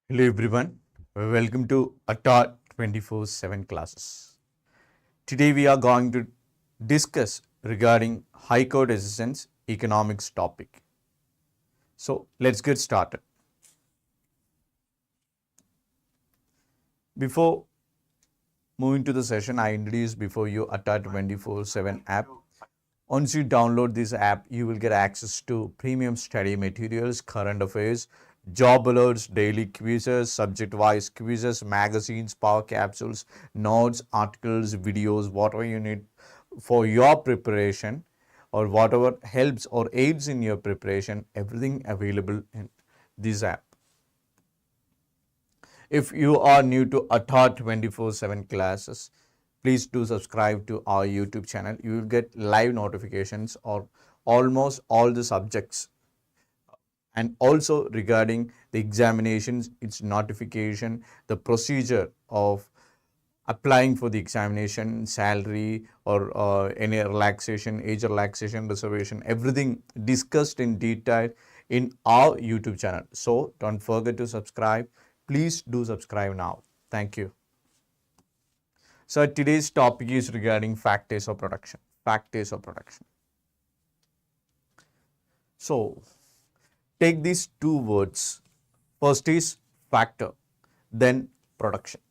Hello everyone, welcome to Adda 24/7 classes. Today we are going to discuss regarding High Court Assistance Economics topic. So let's get started. Before moving to the session, I introduce before you Adda 24/7 app. Once you download this app, you will get access to premium study materials, current affairs, job alerts, daily quizzes, subject-wise quizzes, magazines, power capsules, notes, articles, videos, whatever you need for your preparation or whatever helps or aids in your preparation, everything available in this app. If you are new to Adda 24/7 classes, please do subscribe to our YouTube channel. You will get live notifications or almost all the subjects, and also regarding the examinations, its notification, the procedure of applying for the examination, salary or any relaxation, age relaxation, reservation, everything discussed in detail in our YouTube channel. So don't forget to subscribe. Please do subscribe now. Thank you. So today's topic is regarding factors of production. Factors of production. So take these two words. First is factor, then production.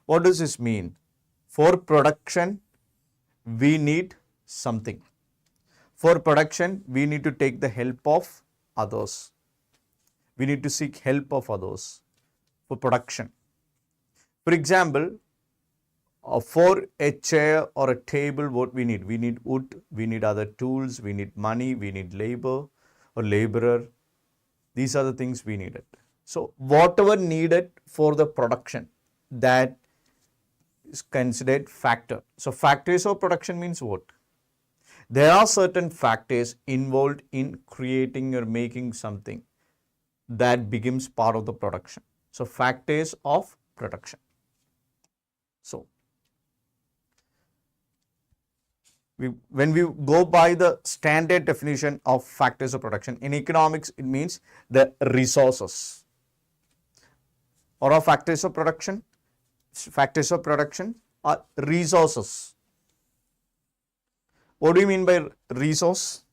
What does this mean? For production, we need something. For production, we need to take the help of others. We need to seek help of others for production. For example, for a chair or a table, what we need? We need wood, we need other tools, we need money, we need labor or laborer. These are the things we needed. So whatever needed for the production, that is considered factor. So factors of production means what? There are certain factors involved in creating or making something that becomes part of the production. So factors of production. So when we go by the standard definition of factors of production, in economics, it means the resources. Or of factors of production are resources. What do you mean by resource?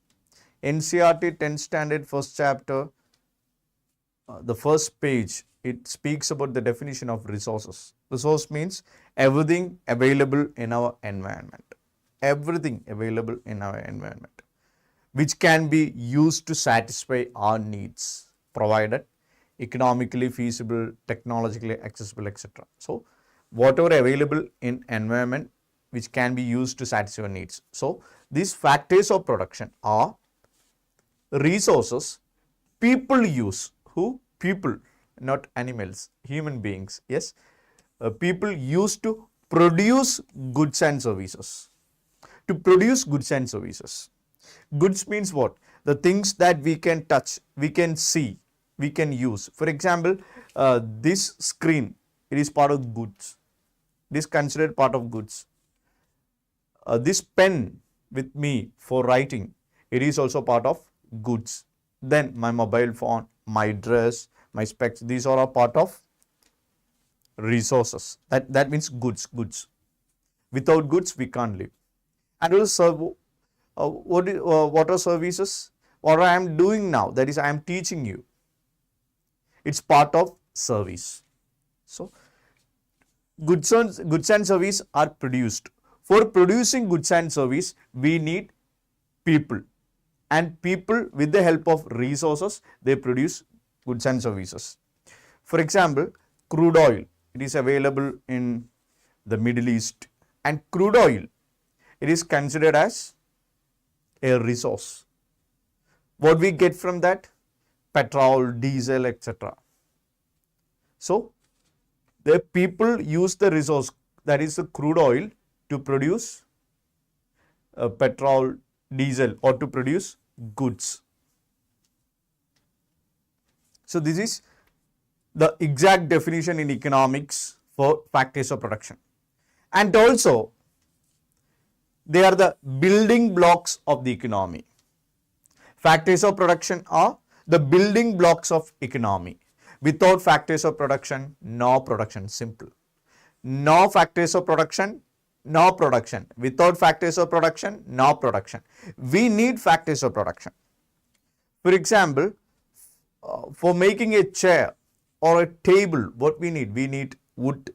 NCERT 10th standard first chapter, the first page, it speaks about the definition of resources. Resource means everything available in our environment. Everything available in our environment, which can be used to satisfy our needs, provided economically feasible, technologically accessible, etc. So whatever available in environment which can be used to satisfy our needs. So these factors of production are resources people use. Who? People, not animals, human beings. Yes, people use to produce goods and services. To produce goods and services. Goods means what? The things that we can touch, we can see, we can use. For example, this screen, it is part of goods. It is considered part of goods. This pen with me for writing, it is also part of goods. Then my mobile phone, my dress, my specs, these are all part of resources. That means goods. Without goods, we can't live. And also, what are services? What I am doing now, that is, I am teaching you. It's part of service. So, goods and service are produced. For producing goods and service, we need people. And people, with the help of resources, they produce goods and services. For example, crude oil, it is available in the Middle East. And crude oil, it is considered as a resource. What we get from that? Petrol, diesel, etc. So, the people use the resource, that is the crude oil, to produce petrol, diesel, or to produce goods. So this is the exact definition in economics for factors of production. And also, they are the building blocks of the economy. Factors of production are the building blocks of economy. Without factors of production, no production. Simple. No factors of production, no production. Without factors of production, no production. We need factors of production. For example, for making a chair or a table, what we need? We need wood.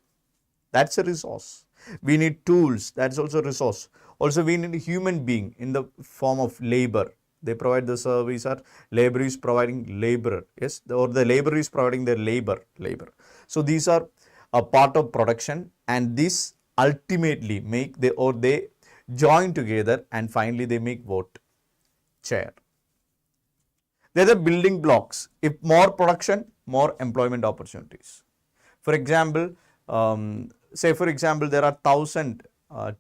That's a resource. We need tools. That's also a resource. Also, we need a human being in the form of labor. They provide the service, or labor is providing labor. Yes, or the labor is providing their labor. So these are a part of production, and this ultimately make they join together, and finally they make what? Chair. They're the building blocks. If more production, more employment opportunities. For example, say for example, there are 1,000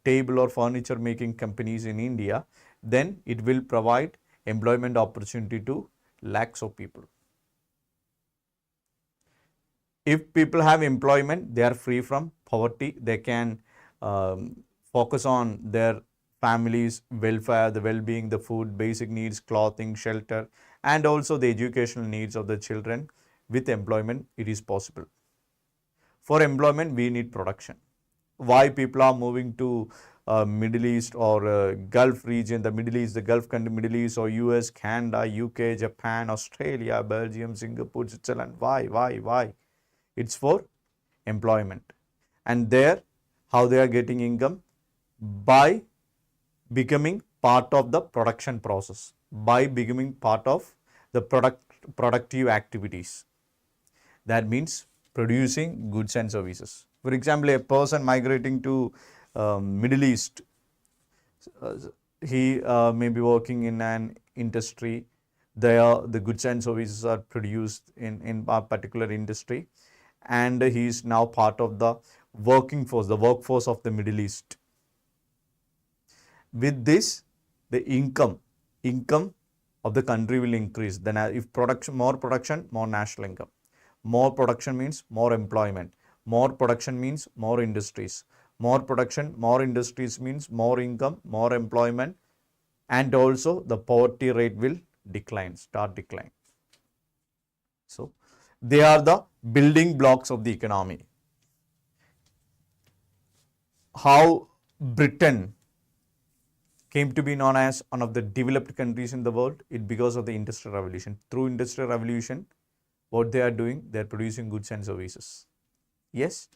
table or furniture making companies in India, then it will provide employment opportunity to lakhs of people. If people have employment, they are free from poverty. They can focus on their families' welfare, the well-being, the food, basic needs, clothing, shelter, and also the educational needs of the children. With employment, it is possible. For employment, we need production. Why people are moving to Middle East or Gulf region, the Middle East, the Gulf country, Middle East, or US, Canada, UK, Japan, Australia, Belgium, Singapore, Switzerland. Why? It's for employment. And there, how they are getting income? By becoming part of the production process, by becoming part of the productive activities. That means producing goods and services. For example, a person migrating to Middle East, he may be working in an industry. There, the goods and services are produced in a particular industry, and he is now part of the working force, the workforce of the Middle East. With this, the income of the country will increase. Then if more production, more national income. More production means more employment. More production means more industries. More production, more industries means more income, more employment, and also the poverty rate will start decline. So, they are the building blocks of the economy. How Britain came to be known as one of the developed countries in the world, it because of the Industrial Revolution. Through Industrial Revolution, what they are doing, they are producing goods and services. Yes?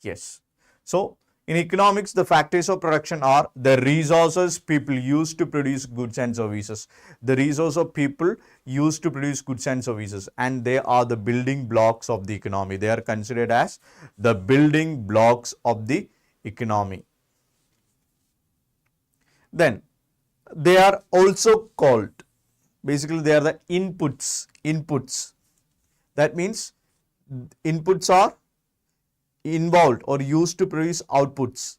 Yes. So, in economics, the factors of production are the resources people use to produce goods and services. The resources of people used to produce goods and services, and they are the building blocks of the economy. They are considered as the building blocks of the economy. Then, they are also called, basically they are the inputs. That means inputs are involved or used to produce outputs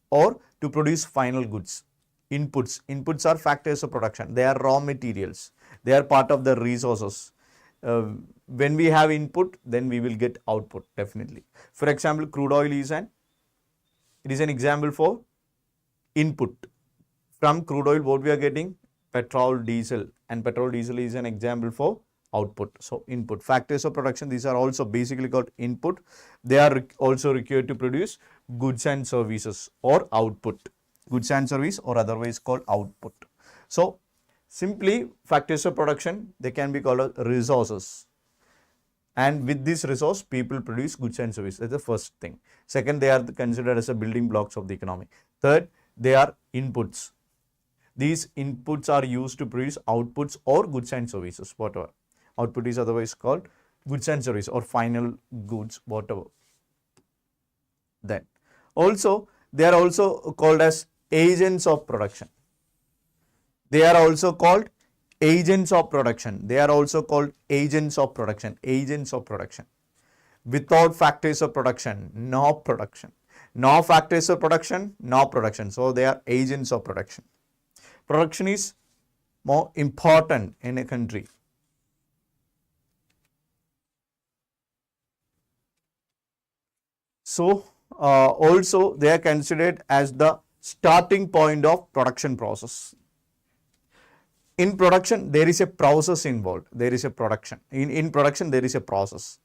or to produce final goods. Inputs are factors of production. They are raw materials. They are part of the resources. When we have input, then we will get output, definitely. For example, crude oil is an example for input. From crude oil, what we are getting? Petrol, diesel, and petrol, diesel is an example for output. So, input. Factors of production, these are also basically called input. They are also required to produce goods and services or output. Goods and service, or otherwise called output. So, simply factors of production, they can be called resources. And with this resource, people produce goods and services. That's the first thing. Second, they are considered as the building blocks of the economy. Third, they are inputs. These inputs are used to produce outputs or goods and services, whatever. Output is otherwise called goods and service or final goods, whatever. Then, also, they are also called as agents of production. They are also called agents of production. They are also called agents of production. Agents of production. Without factors of production, no production. No factors of production, no production. So, they are agents of production. Production is more important in a country. So, also they are considered as the starting point of production process. In production, there is a process involved. There is a production. In production, there is a process.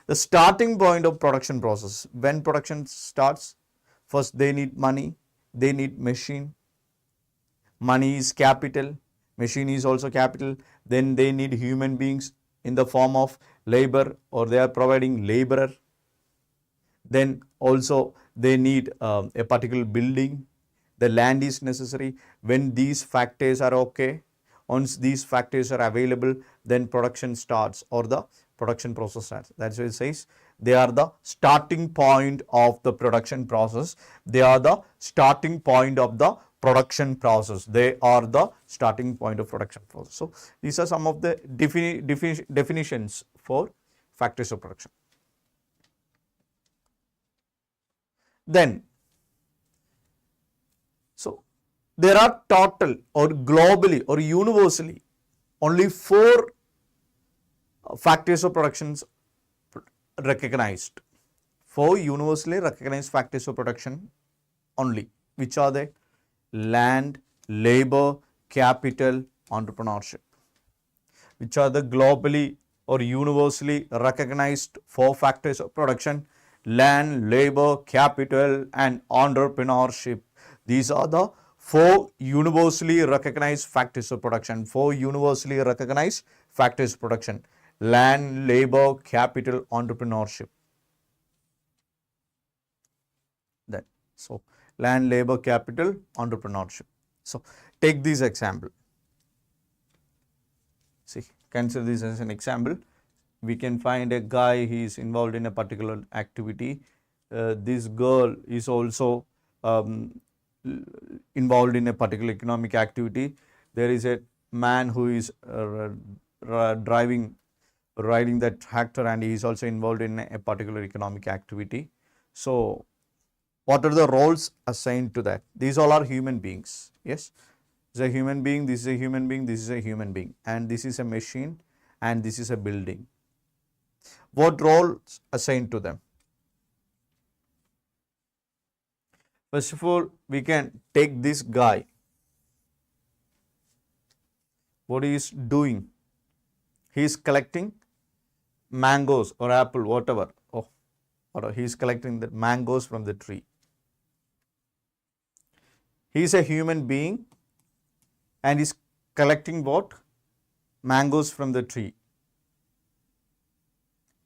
The starting point of production process, when production starts, first they need money, they need machine. Money is capital, machine is also capital. Then they need human beings in the form of labor, or they are providing laborer. Then also they need a particular building. The land is necessary. When these factors are okay, once these factors are available, then production starts, or the production process starts. That's why it says they are the starting point of the production process. They are the starting point of the production process. They are the starting point of production process. So these are some of the definitions for factors of production. Then, so there are total or globally or universally only 4 factors of productions recognized. 4 universally recognized factors of production only. Which are they? Land, labor, capital, entrepreneurship. Which are the globally or universally recognized 4 factors of production? Land, labor, capital, and entrepreneurship. These are the 4 universally recognized factors of production. 4 universally recognized factors of production. Land, labor, capital, entrepreneurship. Then, so land, labor, capital, entrepreneurship. So take this example. See, consider this as an example. We can find a guy, he is involved in a particular activity. This girl is also involved in a particular economic activity. There is a man who is riding that tractor, and he is also involved in a particular economic activity. So what are the roles assigned to that? These all are human beings. Yes, this is a human being, this is a human being, this is a human being, and this is a machine, and this is a building. What roles assigned to them? First of all, we can take this guy. What he is doing? He is collecting mangoes or apple, whatever. Or he is collecting the mangoes from the tree. He is a human being and is collecting what? Mangoes from the tree.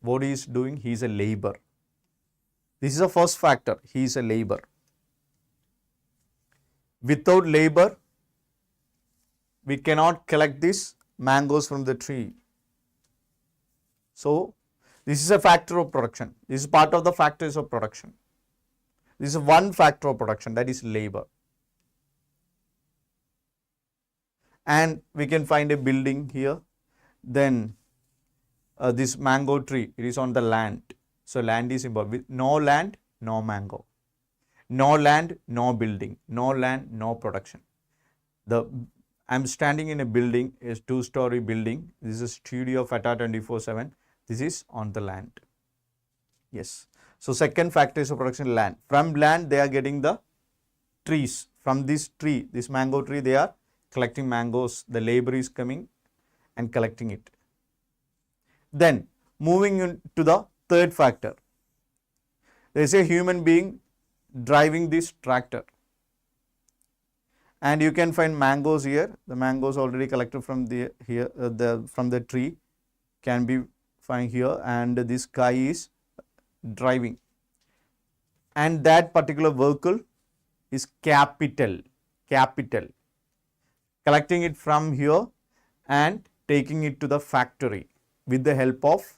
What he is doing? He is a labor. This is the first factor. He is a labor. Without labor, we cannot collect these mangoes from the tree. So this is a factor of production. This is part of the factors of production. This is one factor of production, that is labor. And we can find a building here. Then this mango tree, it is on the land. So land is involved. With no land, no mango. No land, no building. No land, no production. I'm standing in a building, a 2-story building. This is a studio of Adda 24/7. This is on the land. Yes. So second factor is of production, land. From land, they are getting the trees. From this tree, this mango tree, they are collecting mangoes. The labor is coming and collecting it. Then moving into the third factor. There is a human being driving this tractor. And you can find mangoes here. The mangoes already collected from from the tree can be found here, and this guy is driving. And that particular vehicle is capital. Collecting it from here and taking it to the factory with the help of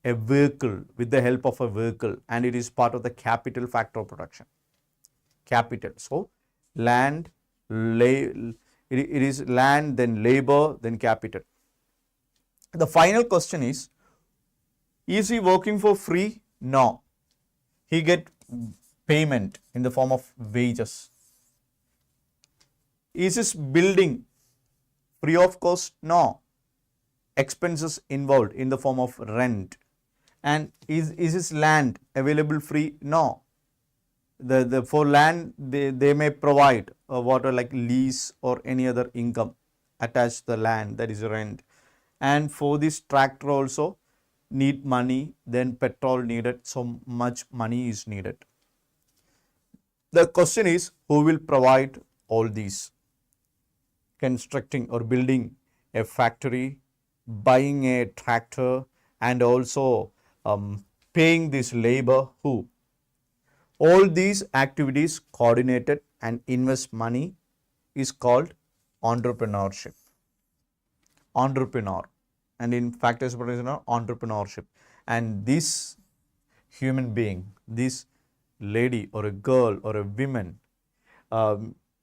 a vehicle, and it is part of the capital factor of production. Capital. So land, it is land, then labor, then capital. The final question is he working for free? No. He get payment in the form of wages. Is his building free of cost? No. Expenses involved in the form of rent. And is his land available free? No. For land, they may provide water like lease or any other income attached the land, that is rent. And for this tractor also need money, then petrol needed, so much money is needed. The question is, who will provide all these? Constructing or building a factory, buying a tractor, and also paying this labor, who? All these activities coordinated and invest money is called entrepreneurship. Entrepreneur, and in factors entrepreneurship. And this human being, this lady or a girl or a woman,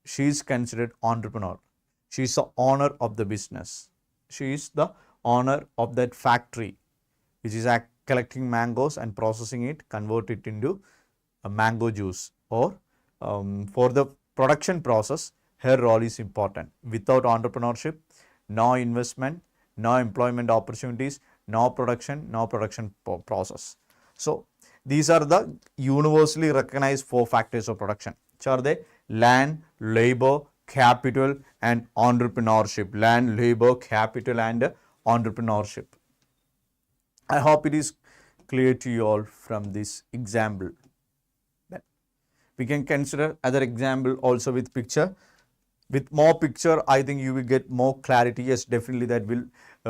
she is considered entrepreneur. She is the owner of the business. She is the owner of that factory, which is collecting mangoes and processing it, convert it into a mango juice, or for the production process, her role is important. Without entrepreneurship, no investment, no employment opportunities, no production process. So these are the universally recognized 4 factors of production. Which are they? Land, labor, capital, and entrepreneurship. Land, labor, capital, and entrepreneurship. I hope it is clear to you all from this example. We can consider other example also with picture. With more picture, I think you will get more clarity. Yes, definitely that will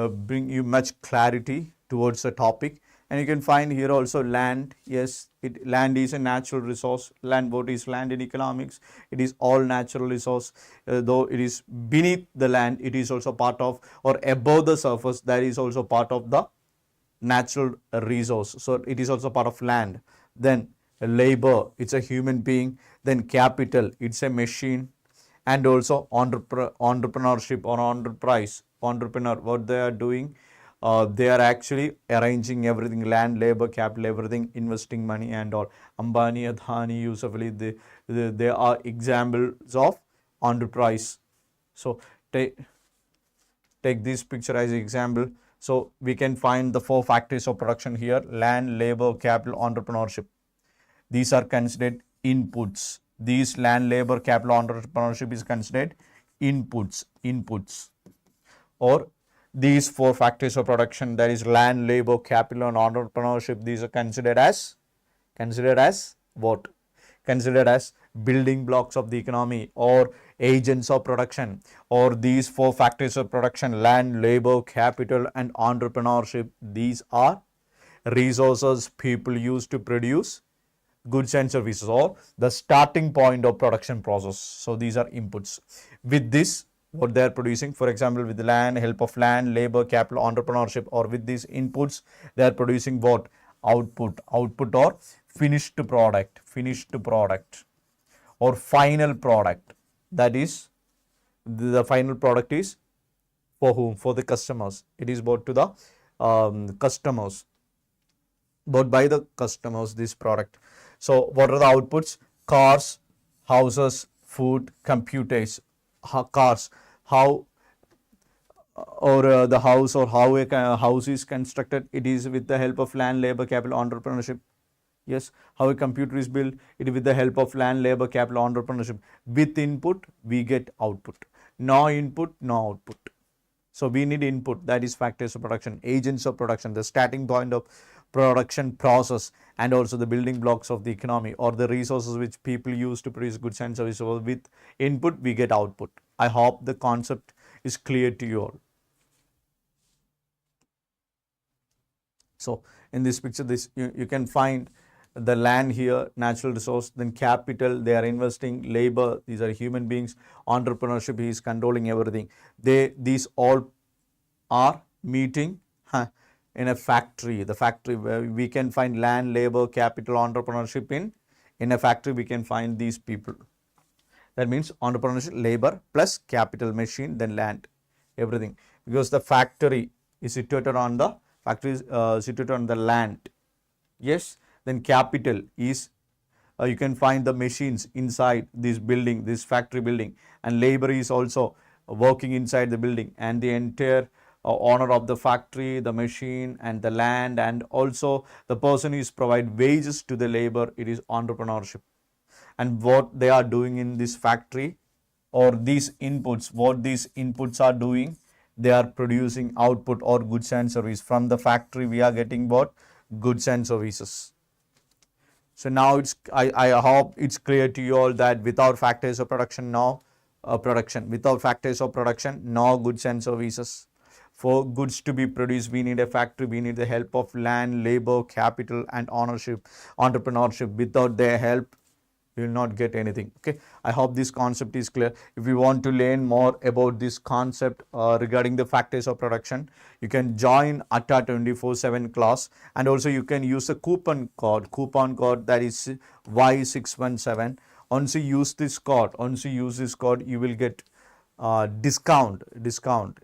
bring you much clarity towards the topic. And you can find here also land. Yes, land is a natural resource. Land, what is land in economics? It is all natural resource. Though it is beneath the land, it is also part of, or above the surface, that is also part of the natural resource. So it is also part of land. Then labor, it's a human being. Then capital, it's a machine. And also entrepreneurship or enterprise, entrepreneur, what they are doing, they are actually arranging everything, land, labor, capital, everything, investing money and all. Ambani, Adani, usually they are examples of enterprise. So take this picture as an example. So we can find the 4 factors of production here: land, labor, capital, entrepreneurship. These are considered inputs. These land, labor, capital, entrepreneurship is considered inputs. Or these 4 factors of production, that is land, labor, capital, and entrepreneurship, these are considered as what? Considered as building blocks of the economy, or agents of production. Or these 4 factors of production, land, labor, capital, and entrepreneurship, these are resources people use to produce goods and services, or the starting point of production process. So these are inputs. With this, what they are producing, for example, with the land, help of land, labor, capital, entrepreneurship, or with these inputs, they are producing what? Output or finished product, or final product. That is, the final product is for whom? For the customers. It is bought to the customers, bought by the customers, this product. So what are the outputs? Cars, houses, food, computers. Cars, how, or the house, or how a house is constructed, it is with the help of land, labor, capital, entrepreneurship. Yes, how a computer is built, it is with the help of land, labor, capital, entrepreneurship. With input, we get output. No input, no output. So we need input, that is factors of production, agents of production, the starting point of production process, and also the building blocks of the economy, or the resources which people use to produce goods and services. So with input, we get output. I hope the concept is clear to you all. So in this picture, you can find the land here, natural resource, then capital, they are investing, labor, these are human beings, entrepreneurship, he is controlling everything. These all are meeting in a factory. The factory where we can find land, labor, capital, entrepreneurship. In a factory, we can find these people. That means entrepreneurship, labor plus capital, machine, then land, everything. Because the factory is situated on the situated on the land. Yes. Then capital is, you can find the machines inside this building, this factory building, and labor is also working inside the building, and the entire owner of the factory, the machine, and the land, and also the person is provide wages to the labor. It is entrepreneurship. And what they are doing in this factory, or these inputs, what these inputs are doing, they are producing output or goods and service. From the factory we are getting what? Goods and services. So now I hope it's clear to you all that without factors of production, no production. Without factors of production, no goods and services. For goods to be produced, we need a factory, we need the help of land, labor, capital and ownership, entrepreneurship. Without their help, you will not get anything. Okay, I hope this concept is clear. If you want to learn more about this concept regarding the factors of production, you can join Adda 24/7 class, and also you can use a coupon code that is Y617. Once you use this code, you will get discount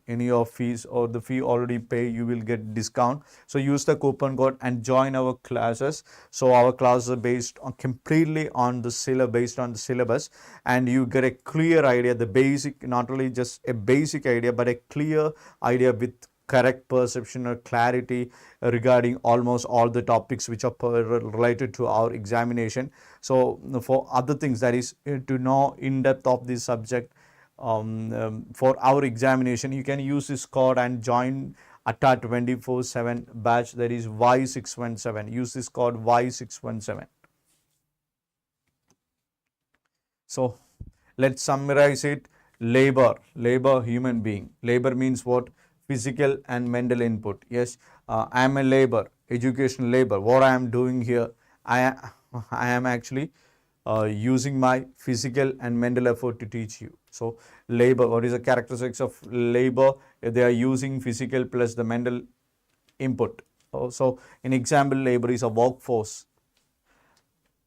in your fees, or the fee already pay, you will get discount. So use the coupon code and join our classes. So our classes are based on completely on the syllabus, and you get a clear idea, the basic, not only just a basic idea, but a clear idea with correct perception or clarity regarding almost all the topics which are related to our examination. So for other things, that is to know in depth of this subject, for our examination, you can use this code and join Adda 24/7 batch, that is Y617. Use this code Y617. So let's summarize it. Labor, human being. Labor means what? Physical and mental input. Yes, I am a labor, educational labor. What I am doing here, I am actually using my physical and mental effort to teach you. So labor, what is the characteristics of labor? They are using physical plus the mental input. So in example, labor is a workforce.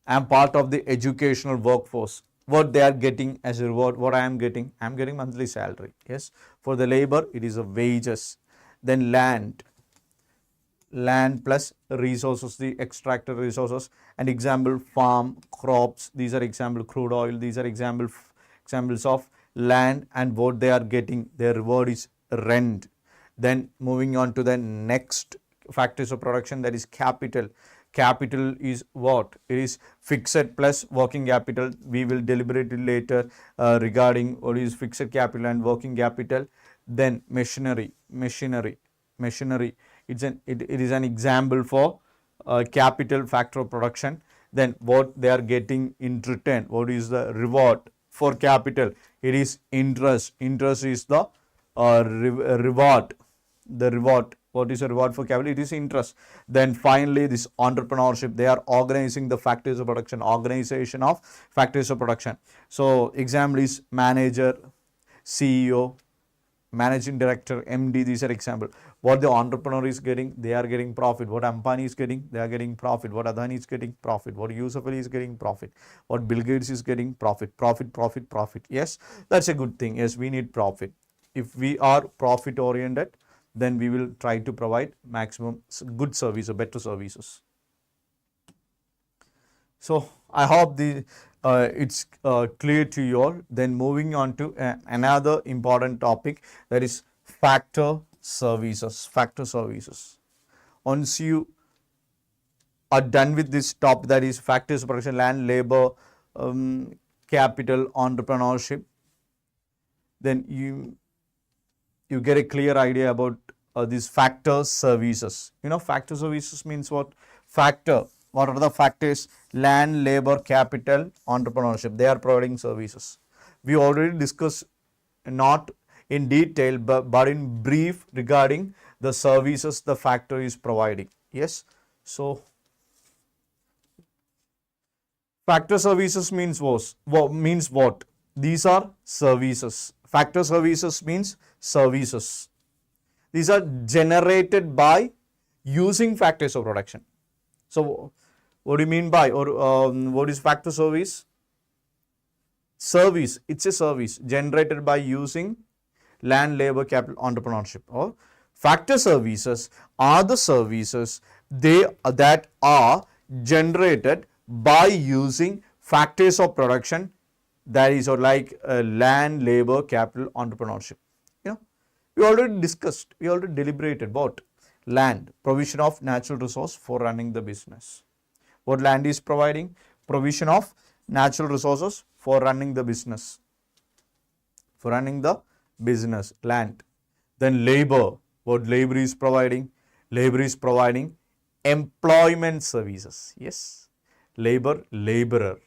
I am part of the educational workforce. What they are getting as a reward, what I am getting monthly salary. Yes, for the labor it is a wages. Then land plus resources, the extracted resources. And example, farm, crops, these are example, crude oil, these are examples of land, and what they are getting, their reward is rent. Then moving on to the next factors of production, that is capital. Capital is what? It is fixed plus working capital. We will deliberate it later regarding what is fixed capital and working capital. Then machinery. It is an example for capital factor of production. Then what they are getting in return, what is the reward for capital? It is interest. Interest is the reward. The reward. What is a reward for capital? It is interest. Then finally, this entrepreneurship. They are organizing the factors of production. Organization of factors of production. So example is manager, CEO, managing director, MD. These are example. What the entrepreneur is getting, they are getting profit. What Ambani is getting, they are getting profit. What Adani is getting, profit. What Yusuf Ali is getting, profit. What Bill Gates is getting, profit. Profit. Yes, that's a good thing. Yes, we need profit. If we are profit oriented, then we will try to provide maximum good service or better services. So I hope it's clear to you all. Then moving on to another important topic, that is factor services. Once you are done with this topic, that is factors of production, land, labor, capital, entrepreneurship, then you get a clear idea about these factor services. Factor services means what? Factor. What are the factors? Land, labor, capital, entrepreneurship. They are providing services. We already discussed, not in detail, but in brief, regarding the services the factor is providing. Yes. So factor services means what? These are services. Factor services means services. These are generated by using factors of production. So what do you mean by, or what is factor service? Service. It's a service generated by using land, labor, capital, entrepreneurship. Or factor services are the services that are generated by using factors of production, that is, or like land, labor, capital, entrepreneurship. We already discussed, we already deliberated about land, provision of natural resource for running the business. What land is providing? Provision of natural resources for running the business. for running the business, land. Then labor, what labor is providing? Labor is providing employment services. Yes, labor, laborer.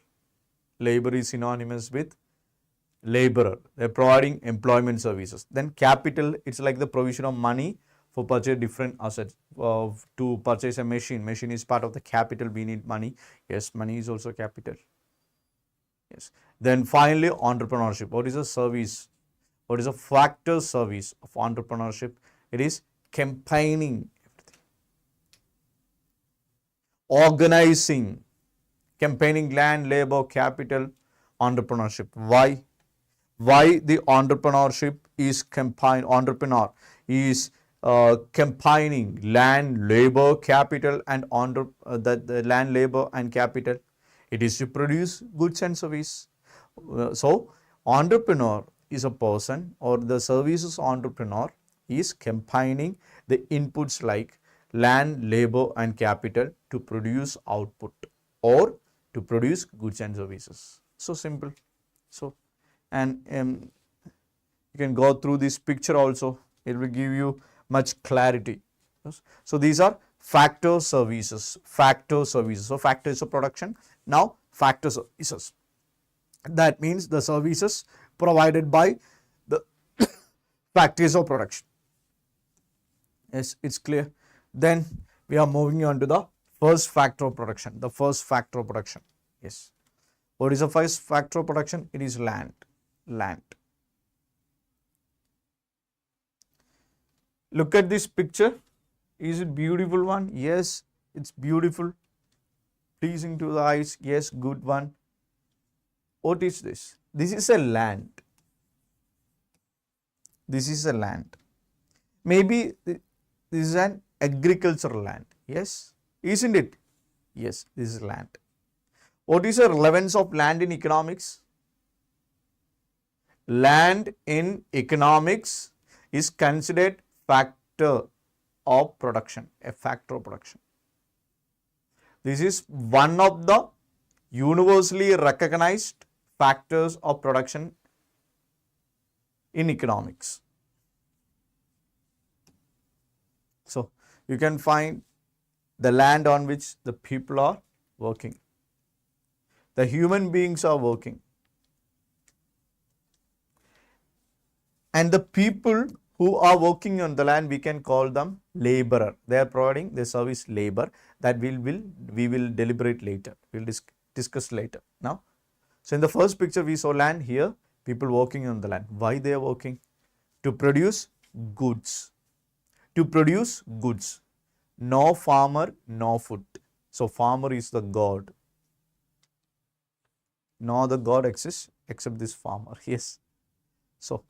Labor is synonymous with laborer. They are providing employment services. Then capital, it's like the provision of money for purchase different assets. To purchase a machine, machine is part of the capital. We need money. Yes, money is also capital. Yes. Then finally, entrepreneurship. What is a service? What is a factor service of entrepreneurship? It is campaigning, organizing, campaigning, land, labor, capital, entrepreneurship. Why? Why the entrepreneurship is campaign? Entrepreneur is campaigning land, labor, capital, and the land, labor, and capital. It is to produce goods and service. So, entrepreneur is a person, or the services entrepreneur is combining the inputs like land, labor, and capital to produce output or to produce goods and services. So simple. So, and you can go through this picture also. It will give you much clarity. So these are factor services. Factor services. So factor is a production. Now factor services. That means the services provided by the factories of production. Yes, it's clear. Then we are moving on to the first factor of production. The first factor of production. Yes. What is the first factor of production? It is land. Land. Look at this picture. Is it beautiful one? Yes, it's beautiful. Pleasing to the eyes. Yes, good one. What is this? This is a land. This is a land. Maybe this is an agricultural land. Yes, isn't it? Yes, this is land. What is the relevance of land in economics? Land in economics is considered factor of production, a factor of production. This is one of the universally recognized factors of production in economics. So, you can find the land on which the people are working. The human beings are working. And the people who are working on the land, we can call them laborer. They are providing the service labor that we will deliberate later. We will discuss later. Now, so in the first picture we saw land. Here people working on the land. Why they are working? To produce goods. To produce goods. No farmer, no food. So farmer is the god. No other god exists except this farmer. Yes. So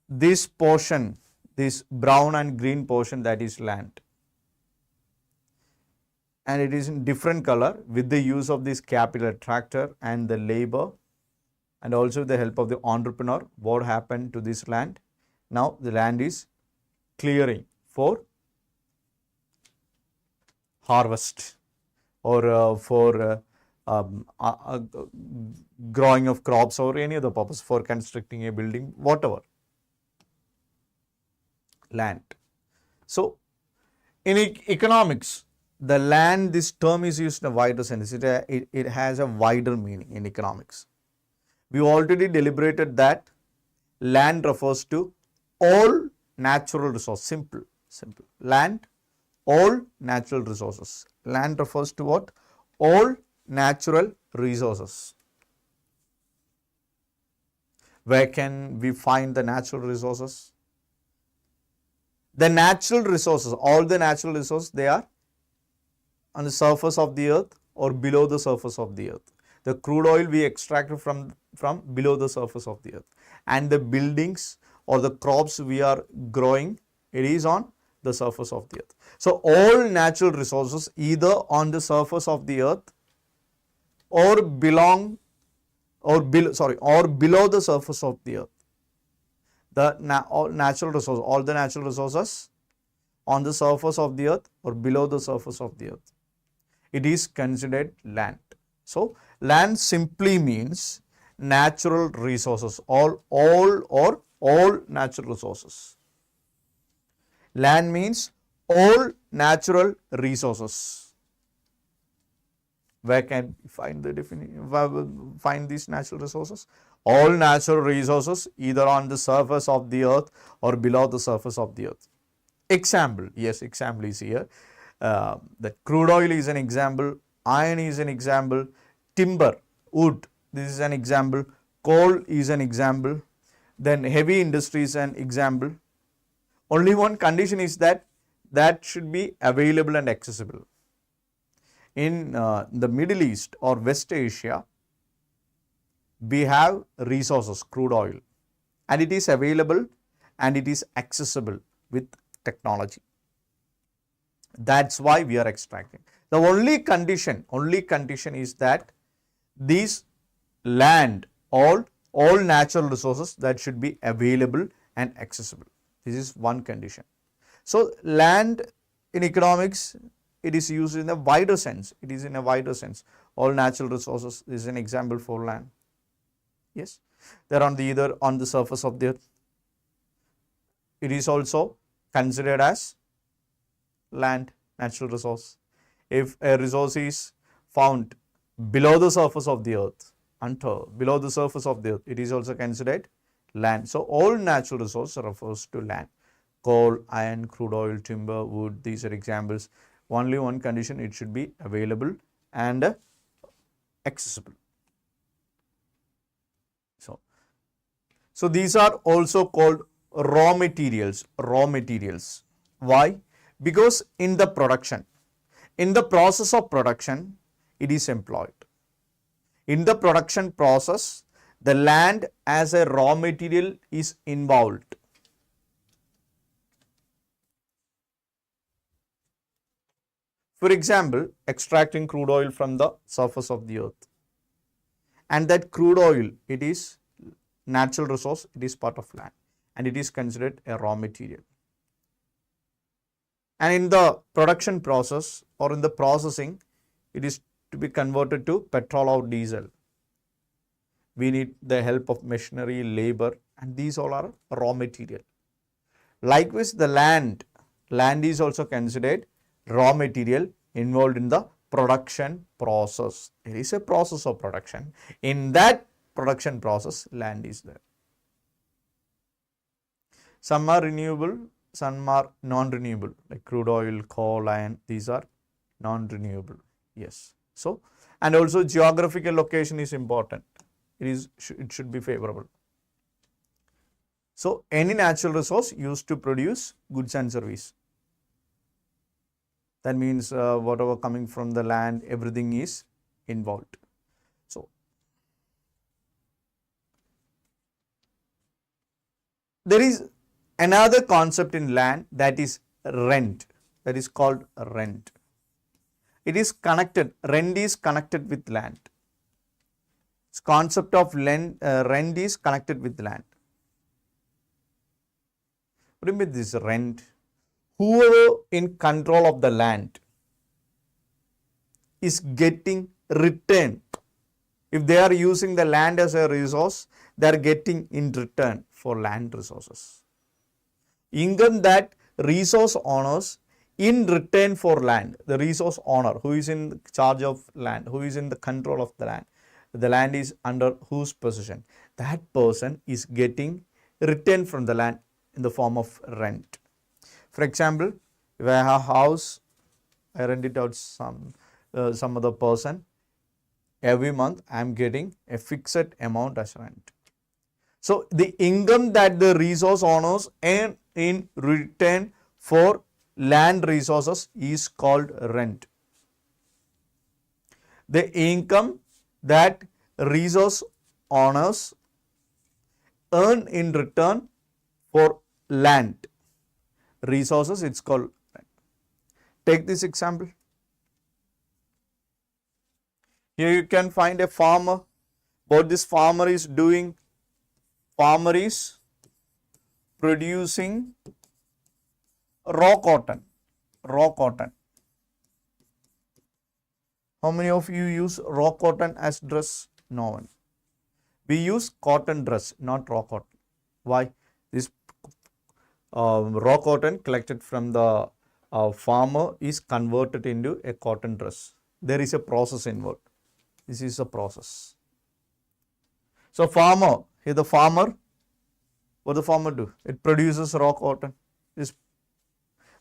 this portion, this brown and green portion, that is land. And it is in different color with the use of this capital tractor and the labor and also the help of the entrepreneur. What happened to this land? Now the land is clearing for harvest or for growing of crops or any other purpose, for constructing a building, whatever. Land. So, in economics, the land, this term is used in a wider sense. It has a wider meaning in economics. We already deliberated that land refers to all natural resources. Simple. Land, all natural resources. Land refers to what? All natural resources. Where can we find the natural resources? The natural resources, all the natural resources, they are on the surface of the earth or below the surface of the earth. The crude oil we extracted from below the surface of the earth. And the buildings or the crops we are growing, it is on the surface of the earth. So all natural resources either on the surface of the earth or below the surface of the earth. All the natural resources on the surface of the earth or below the surface of the earth. It is considered land. So land simply means natural resources, all natural resources. Land means all natural resources. Where can we find the definition? Find these natural resources? All natural resources either on the surface of the earth or below the surface of the earth. Example, yes, example is here. That crude oil is an example, iron is an example, timber, wood, this is an example, coal is an example, then heavy industry is an example. Only one condition is that should be available and accessible. In the Middle East or West Asia, we have resources, crude oil, and it is available and it is accessible with technology. That's why we are extracting. The only condition is that these land, all natural resources, that should be available and accessible. This is one condition. So land in economics, it is used in a wider sense. It is in a wider sense. All natural resources is an example for land. Yes, they are either on the surface of the earth. It is also considered as land, natural resource. If a resource is found below the surface of the earth, below the surface of the earth, it is also considered land. So all natural resource refers to land. Coal, iron, crude oil, timber, wood, these are examples. Only one condition, it should be available and accessible. So these are also called raw materials. Why? Because in the production, in the process of production, it is employed. In the production process, the land as a raw material is involved. For example, extracting crude oil from the surface of the earth. And that crude oil, it is natural resource, it is part of land and it is considered a raw material. And in the production process or in the processing, it is to be converted to petrol or diesel. We need the help of machinery, labor, and these all are raw material. Likewise, the land is also considered raw material involved in the production process. It is a process of production. In that production process, land is there. Some are renewable, some are non-renewable, like crude oil, coal, iron, these are non-renewable. Yes. So, and also geographical location is important. It should be favorable. So, any natural resource used to produce goods and service. That means whatever coming from the land, everything is involved. So, there is another concept in land, that is rent. That is called rent. It is connected. Rent is connected with land. This concept of rent is connected with land. Remember this rent. Whoever in control of the land is getting return. If they are using the land as a resource, they are getting in return for land resources. Income that resource owners in return for land, the resource owner who is in charge of land, who is in the control of the land is under whose possession, that person is getting return from the land in the form of rent. For example, if I have a house, I rent it out some other person, every month I am getting a fixed amount as rent. So, the income that the resource owners earn in return for land resources is called rent. The income that resource owners earn in return for land resources, it's called rent. Take this example. Here you can find a farmer. What this farmer is doing, farmer is producing raw cotton. How many of you use raw cotton as dress? No one. We use cotton dress, not raw cotton. Why? This raw cotton collected from the farmer is converted into a cotton dress. There is a process involved. This is a process. So farmer, here the farmer, what the farmer do? It produces raw cotton.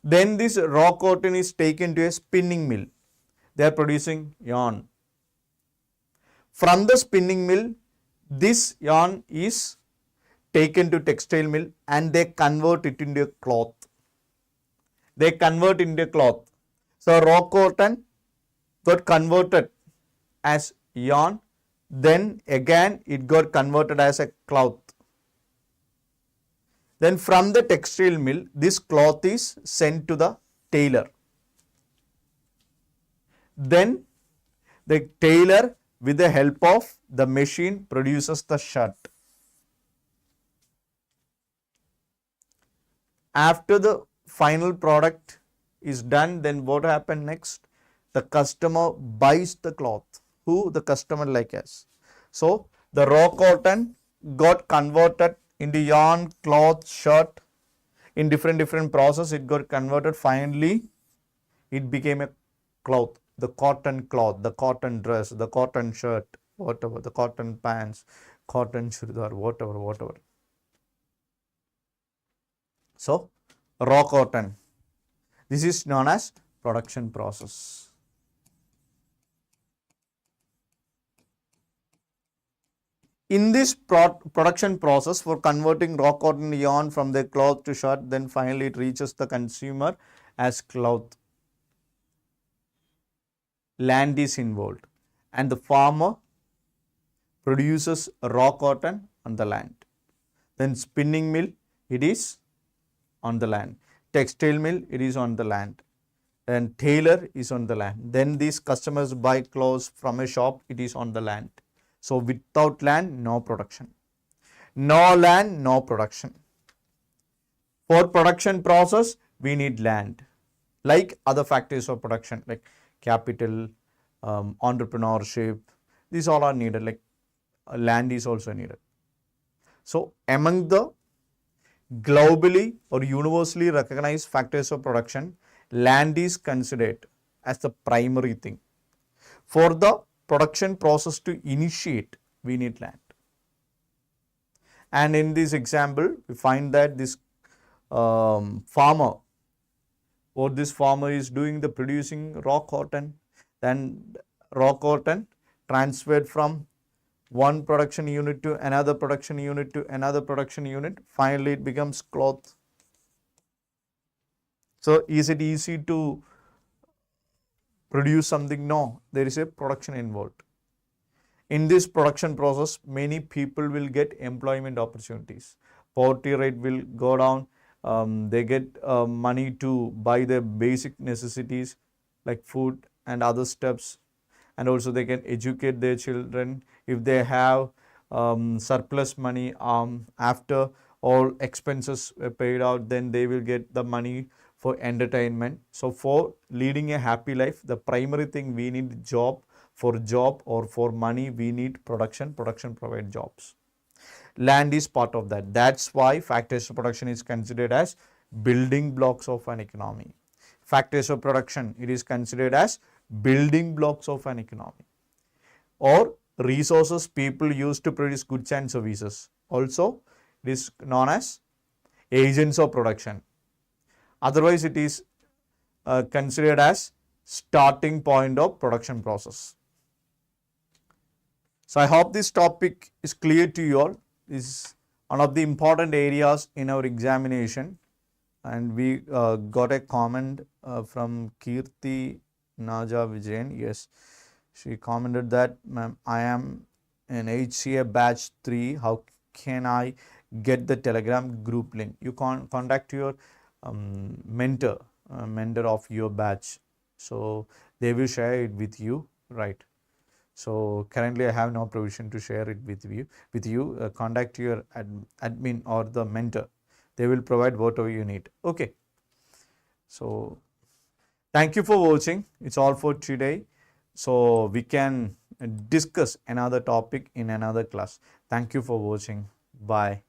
Then this raw cotton is taken to a spinning mill. They are producing yarn. From the spinning mill, this yarn is taken to textile mill and they convert it into a cloth. They convert into a cloth. So raw cotton got converted as yarn, then again it got converted as a cloth. Then from the textile mill, this cloth is sent to the tailor. Then the tailor, with the help of the machine, produces the shirt. After the final product is done, then what happens next? The customer buys the cloth. Who? The customer like us. So the raw cotton got converted into yarn, cloth, shirt. In different process, it got converted. Finally, it became a cloth. The cotton cloth, the cotton dress, the cotton shirt, whatever, the cotton pants, cotton churidar, whatever. So, raw cotton. This is known as production process. In this production process for converting raw cotton yarn from the cloth to shirt, then finally it reaches the consumer as cloth. Land is involved and the farmer produces raw cotton on the land. Then spinning mill, it is on the land. Textile mill, it is on the land. And tailor is on the land. Then these customers buy clothes from a shop, it is on the land. So without land, no production. No land, no production. For production process, we need land. Like other factors of production, like capital, entrepreneurship, these all are needed, like land is also needed. So among the globally or universally recognized factors of production, land is considered as the primary thing. For the production process to initiate, we need land. And in this example, we find that this farmer, what this farmer is doing, the producing raw cotton, then raw cotton transferred from one production unit to another production unit to another production unit. Finally, it becomes cloth. So, is it easy to produce something? No, there is a production involved. In this production process, many people will get employment opportunities. Poverty rate will go down. They get money to buy their basic necessities like food and other stuffs, and also they can educate their children. If they have surplus money after all expenses are paid out, then they will get the money for entertainment. So for leading a happy life, the primary thing we need job. For job or for money, we need production. Production provide jobs. Land is part of that. That's why factors of production is considered as building blocks of an economy. Factors of production, it is considered as building blocks of an economy. Or resources people use to produce goods and services. Also, it is known as agents of production. Otherwise, it is considered as starting point of production process. So, I hope this topic is clear to you all. This is one of the important areas in our examination, and we got a comment from Kirti Naja Vijayan. Yes, she commented that, ma'am, I am in HCA batch 3. How can I get the Telegram group link? You can contact your mentor of your batch. So they will share it with you, right? So currently I have no provision to share it with you. Contact your admin or the mentor. They will provide whatever you need. Okay. So thank you for watching. It's all for today. So we can discuss another topic in another class. Thank you for watching. Bye.